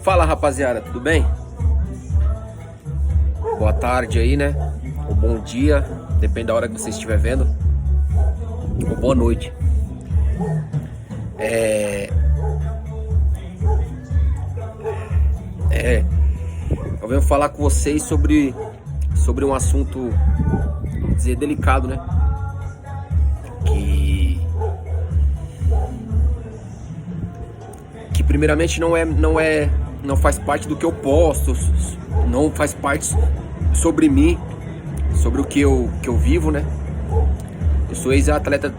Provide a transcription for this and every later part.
Fala, rapaziada, tudo bem? Boa tarde aí, né? Ou bom dia, depende da hora que você estiver vendo. Ou boa noite. Eu venho falar com vocês sobre um assunto, vamos dizer, delicado, né? Que primeiramente não faz parte do que eu posto, não faz parte sobre mim, sobre o que eu vivo, né? Eu sou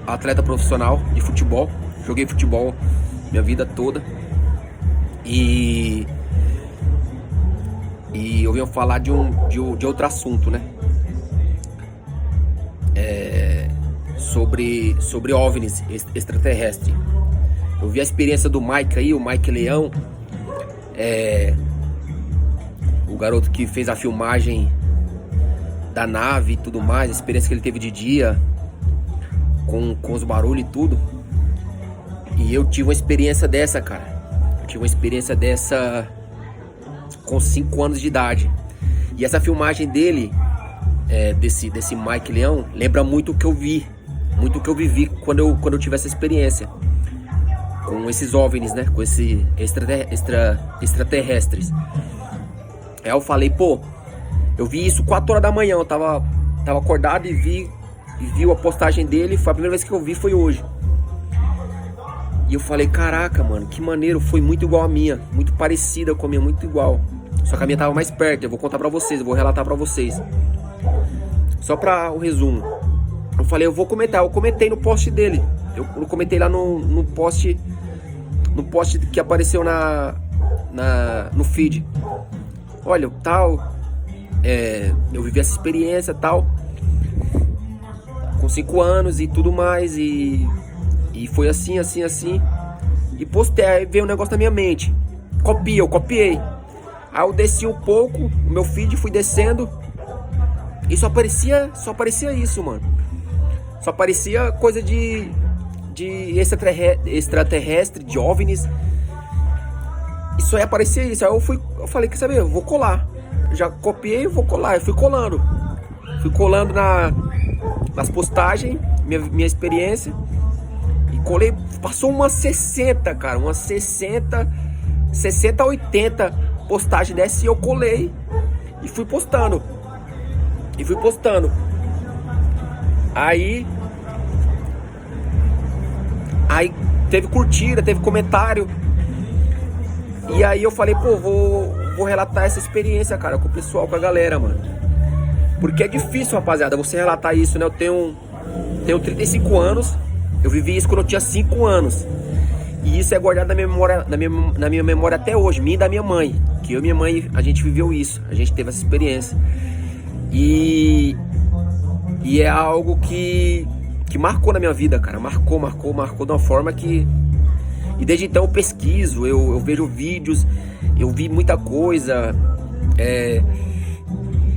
atleta profissional de futebol, joguei futebol minha vida toda e eu venho falar de outro assunto, né? Sobre OVNIs extraterrestres. Eu vi a experiência do Mike aí, o Mike Leão, o garoto que fez a filmagem da nave e tudo mais, a experiência que ele teve de dia, com os barulhos e tudo. E eu tive uma experiência dessa, cara. Eu tive uma experiência dessa com 5 anos de idade. E essa filmagem dele, desse Mike Leão, lembra muito o que eu vi, muito o que eu vivi quando eu tive essa experiência com esses OVNIs, né? Com esses extraterrestres. Aí eu falei, pô, eu vi isso 4 horas da manhã, eu tava acordado e vi a postagem dele. Foi a primeira vez que eu vi, foi hoje. E eu falei, caraca, mano, que maneiro, foi muito igual a minha, muito parecida com a minha, muito igual. Só que a minha tava mais perto, eu vou contar pra vocês, eu vou relatar pra vocês. Só pra o resumo. Eu falei, eu vou comentar, eu comentei no post dele. Eu comentei lá no post que apareceu no feed. Olha, tal, eu vivi essa experiência, tal, com 5 anos e tudo mais, e foi assim. E postei, aí veio um negócio na minha mente. Eu copiei. Aí eu desci um pouco, o meu feed, fui descendo, e só aparecia isso, mano. Só aparecia coisa de extraterrestre, de OVNIs. E só ia aparecer isso. Aí eu falei, quer saber, eu vou colar. Já copiei, eu vou colar. Eu fui colando. Fui colando nas postagens, minha experiência. E colei, passou umas 60, cara. Umas 60 a 80 postagens dessa. E eu colei e fui postando. Aí teve curtida, teve comentário. E aí eu falei, pô, vou relatar essa experiência, cara, com o pessoal, com a galera, mano. Porque é difícil, rapaziada, você relatar isso, né? Eu tenho 35 anos, eu vivi isso quando eu tinha 5 anos. E isso é guardado na minha memória até hoje, minha e da minha mãe. Que eu e minha mãe, a gente viveu isso, a gente teve essa experiência. E é algo que marcou na minha vida, cara. Marcou de uma forma que... E desde então eu pesquiso, eu vejo vídeos, eu vi muita coisa,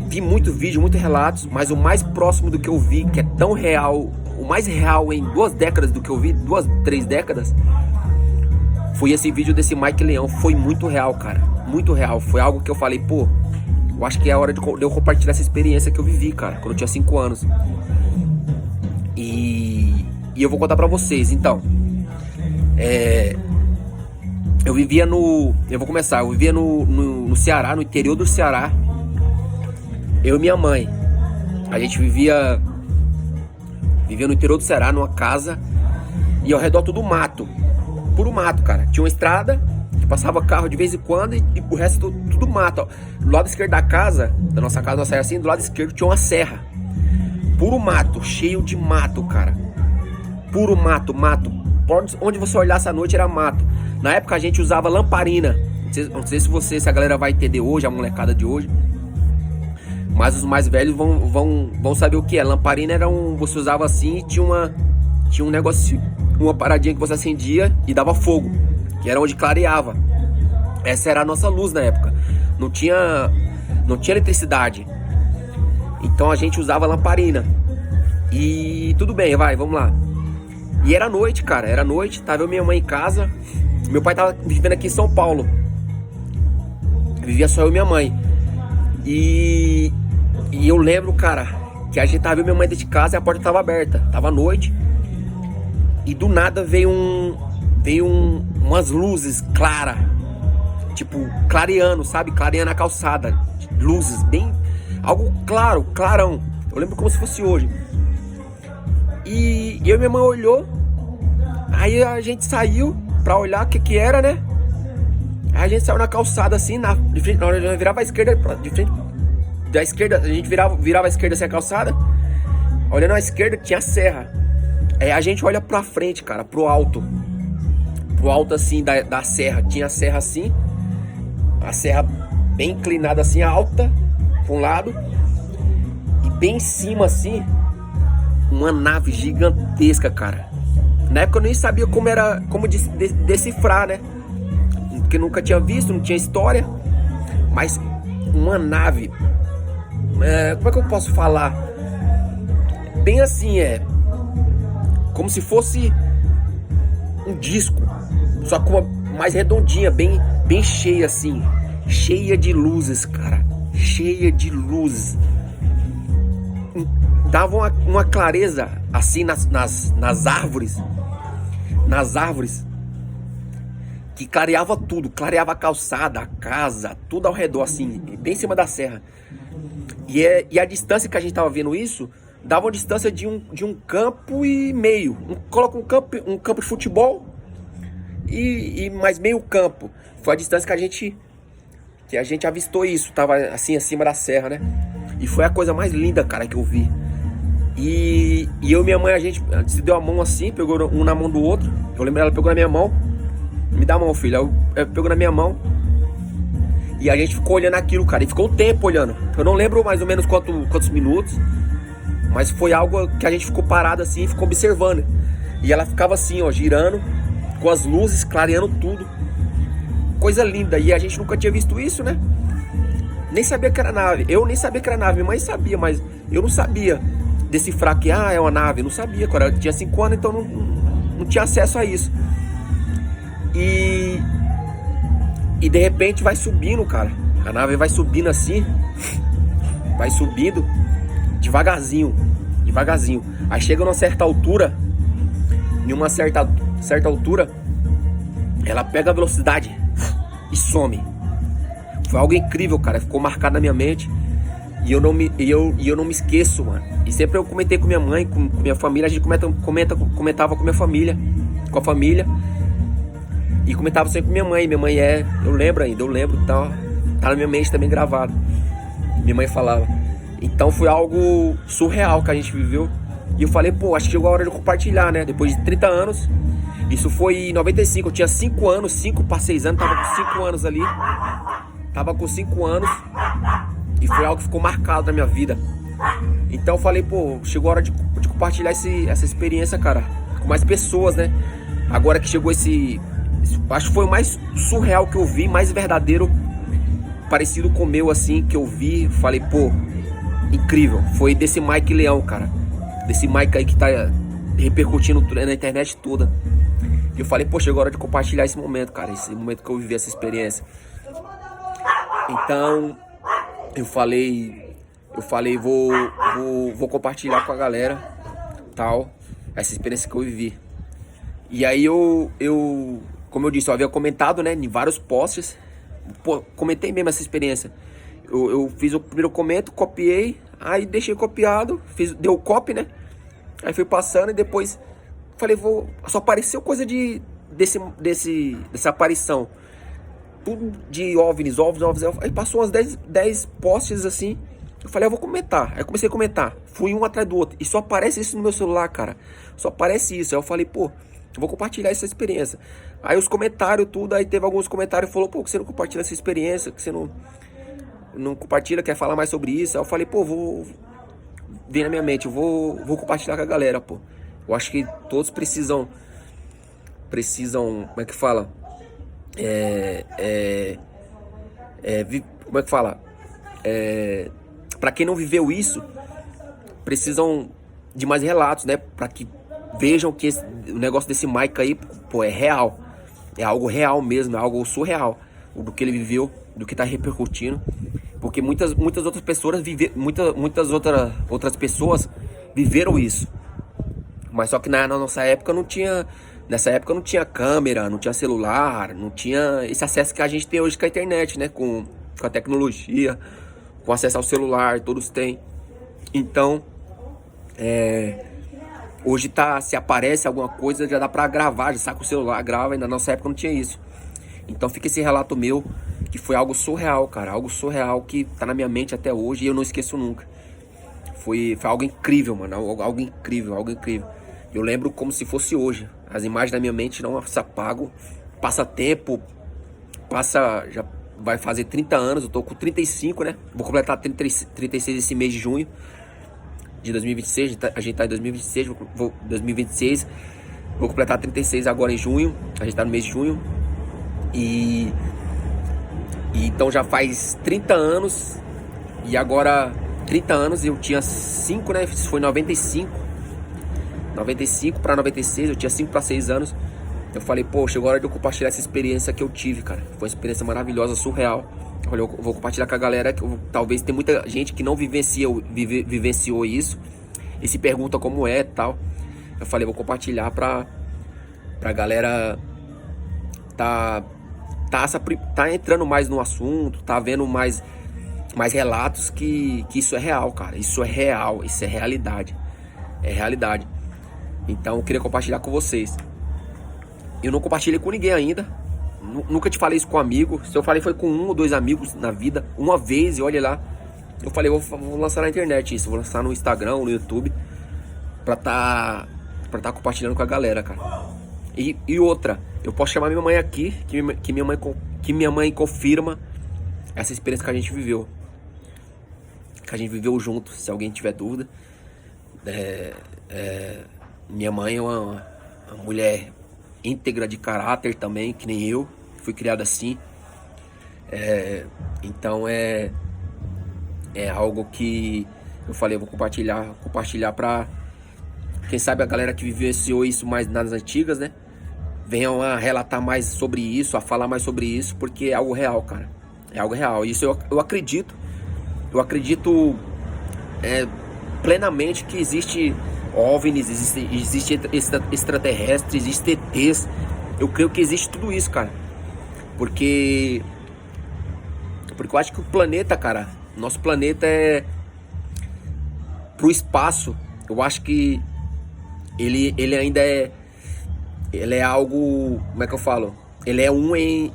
vi muito vídeo, muitos relatos, mas o mais próximo do que eu vi, que é tão real, o mais real em 2 décadas do que eu vi, 3 décadas, foi esse vídeo desse Mike Leão. Foi muito real, cara, muito real. Foi algo que eu falei, pô, eu acho que é a hora de eu compartilhar essa experiência que eu vivi, cara, quando eu tinha 5 anos. E eu vou contar pra vocês, então. Eu vivia no Ceará, no interior do Ceará. Eu e minha mãe. A gente vivia no interior do Ceará, numa casa. E ao redor tudo mato. Puro mato, cara. Tinha uma estrada que passava carro de vez em quando e o resto tudo mato, ó. Do lado esquerdo da casa, da nossa casa, nós saímos assim, do lado esquerdo tinha uma serra. Puro mato, cheio de mato, cara. Puro mato. Onde você olhasse à noite era mato. Na época a gente usava lamparina. Não sei se a galera vai entender hoje, a molecada de hoje. Mas os mais velhos vão saber o que é. Lamparina era você usava assim e tinha um negócio, uma paradinha que você acendia e dava fogo, que era onde clareava. Essa era a nossa luz na época. Não tinha eletricidade. Então a gente usava lamparina. E tudo bem, vamos lá. E era noite, cara, tava eu e minha mãe em casa. Meu pai tava vivendo aqui em São Paulo. Vivia só eu e minha mãe. E eu lembro, cara, que a gente tava eu e minha mãe dentro de casa e a porta tava aberta. Tava à noite. E do nada veio umas luzes claras. Tipo, clareando, sabe? Clareando a calçada. Luzes, bem... Algo claro, clarão. Eu lembro como se fosse hoje. E eu e minha mãe olhou. Aí a gente saiu pra olhar o que era, né? Aí a gente saiu na calçada assim, de frente, na hora de virava a esquerda, de frente da esquerda, a gente virava a esquerda assim a calçada. Olhando à esquerda tinha a serra. Aí a gente olha pra frente, cara, pro alto assim da serra. Tinha a serra assim, a serra bem inclinada assim, alta pra um lado. E bem em cima assim, uma nave gigantesca, cara. Na época eu nem sabia como decifrar, né? Porque nunca tinha visto, não tinha história. Mas uma nave, como é que eu posso falar? Bem assim, como se fosse um disco, só com uma mais redondinha, bem cheia assim. Cheia de luzes, cara. Cheia de luzes. Dava uma clareza assim nas árvores. Nas árvores. Que clareava tudo. Clareava a calçada, a casa, tudo ao redor assim. Bem em cima da serra. E a distância que a gente tava vendo isso, dava uma distância de um campo e meio. Coloca um campo de futebol e mais meio campo. Foi a distância que a gente avistou isso. Tava assim acima da serra, né? E foi a coisa mais linda, cara, que eu vi. E eu e minha mãe, a gente se deu a mão assim, pegou um na mão do outro. Eu lembro, ela pegou na minha mão. Me dá a mão, filha. Eu pegou na minha mão. E a gente ficou olhando aquilo, cara. E ficou um tempo olhando. Eu não lembro mais ou menos quantos minutos. Mas foi algo que a gente ficou parado assim e ficou observando. E ela ficava assim, ó, girando, com as luzes, clareando tudo. Coisa linda. E a gente nunca tinha visto isso, né? Nem sabia que era nave. Eu nem sabia que era nave. Minha mãe sabia, mas eu não sabia decifrar que é uma nave. Eu não sabia. Quando eu tinha 5 anos, então não tinha acesso a isso. E de repente vai subindo, cara. A nave vai subindo assim. Vai subindo devagarzinho. Aí chega numa certa altura. Em uma certa altura, ela pega a velocidade e some. Foi algo incrível, cara. Ficou marcado na minha mente. E eu não me esqueço, mano. E sempre eu comentei com minha mãe, com minha família. A gente comentava com minha família. Com a família. E comentava sempre com minha mãe. Minha mãe eu lembro, tá na minha mente também gravado. Minha mãe falava. Então foi algo surreal que a gente viveu. E eu falei, pô, acho que chegou a hora de compartilhar, né? Depois de 30 anos. Isso foi em 95, eu tinha 5 anos, 5 para 6 anos, tava com 5 anos ali. Tava com 5 anos. E foi algo que ficou marcado na minha vida. Então eu falei, pô, chegou a hora de compartilhar essa experiência, cara. Com mais pessoas, né? Agora que chegou acho que foi o mais surreal que eu vi, mais verdadeiro, parecido com o meu, assim, que eu vi. Falei, pô, incrível. Foi desse Mike Leão, cara. Desse Mike aí que tá repercutindo na internet toda. E eu falei, pô, chegou a hora de compartilhar esse momento, cara. Esse momento que eu vivi, essa experiência. Então, eu falei, vou compartilhar com a galera, tal, essa experiência que eu vivi. E aí como eu disse, eu havia comentado, né, em vários posts. Pô, comentei mesmo essa experiência. Eu fiz o primeiro comento, copiei, aí deixei copiado, deu copy, né? Aí fui passando e depois falei, só apareceu coisa dessa aparição. Tudo de OVNIs. Aí passou umas 10 posts assim. Eu falei, eu vou comentar. Aí eu comecei a comentar. Fui um atrás do outro. E só aparece isso no meu celular, cara. Só aparece isso. Aí eu falei, pô, eu vou compartilhar essa experiência. Aí os comentários, tudo. Aí teve alguns comentários que falou, pô, que você não compartilha essa experiência, que você não compartilha, quer falar mais sobre isso. Aí eu falei, pô, veio na minha mente, eu vou compartilhar com a galera, pô. Eu acho que todos precisam, como é que fala? Como é que fala? Pra quem não viveu isso, precisam de mais relatos, né? Pra que vejam que o negócio desse Mike aí, pô, é real. É algo real mesmo, é algo surreal. do que ele viveu, do que tá repercutindo. Porque muitas outras pessoas outras pessoas viveram isso. Mas só que na nossa época não tinha. Nessa época não tinha câmera, não tinha celular, não tinha esse acesso que a gente tem hoje com a internet, né? Com a tecnologia, com acesso ao celular, todos têm. Então, hoje se aparece alguma coisa, já dá pra gravar, já saca o celular, grava, e na nossa época não tinha isso. Então fica esse relato meu, que foi algo surreal, cara. Algo surreal que tá na minha mente até hoje e eu não esqueço nunca. Foi algo incrível, mano. Algo incrível, algo incrível. Eu lembro como se fosse hoje. As imagens da minha mente não se apagam. Passa tempo, já vai fazer 30 anos, eu tô com 35, né? Vou completar 36 esse mês de junho de 2026. A gente tá em 2026. Vou completar 36 agora em junho. A gente tá no mês de junho. E então já faz 30 anos. E agora 30 anos eu tinha 5, né? Isso foi 95 para 96, eu tinha 5 para 6 anos. Eu falei, pô, chegou a hora de eu compartilhar essa experiência que eu tive, cara. Foi uma experiência maravilhosa, surreal. Eu falei, eu vou compartilhar com a galera, talvez tem muita gente que não vivenciou isso e se pergunta como é e tal. Eu falei, vou compartilhar pra galera tá entrando mais no assunto, tá vendo mais relatos que isso é real, cara. Isso é real, isso é realidade. É realidade. Então eu queria compartilhar com vocês. Eu não compartilhei com ninguém ainda. Nunca te falei isso com um amigo. Se eu falei foi com 1 ou 2 amigos na vida. Uma vez, e olha lá. Eu falei, vou lançar na internet isso. Vou lançar no Instagram, no YouTube. Pra tá compartilhando com a galera, cara. E outra, eu posso chamar minha mãe aqui. Que minha mãe confirma essa experiência que a gente viveu. Que a gente viveu junto, se alguém tiver dúvida. Minha mãe é uma mulher íntegra de caráter também, que nem eu. Fui criado assim. Então é algo que eu falei, eu vou compartilhar pra quem sabe a galera que vivenciou isso mais nas antigas, né? Venham a relatar mais sobre isso, a falar mais sobre isso, porque é algo real, cara. É algo real. Isso eu acredito. Eu acredito plenamente que existe OVNIs, existe extraterrestres, existe ETs. Eu creio que existe tudo isso, cara. Porque eu acho que o planeta, cara, nosso planeta pro espaço, eu acho que ele ainda ele é algo, como é que eu falo? Ele é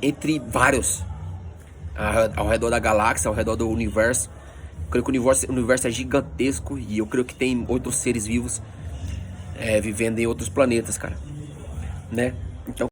entre vários ao redor da galáxia, ao redor do universo. Eu creio que o universo é gigantesco e eu creio que tem outros seres vivos vivendo em outros planetas, cara, né?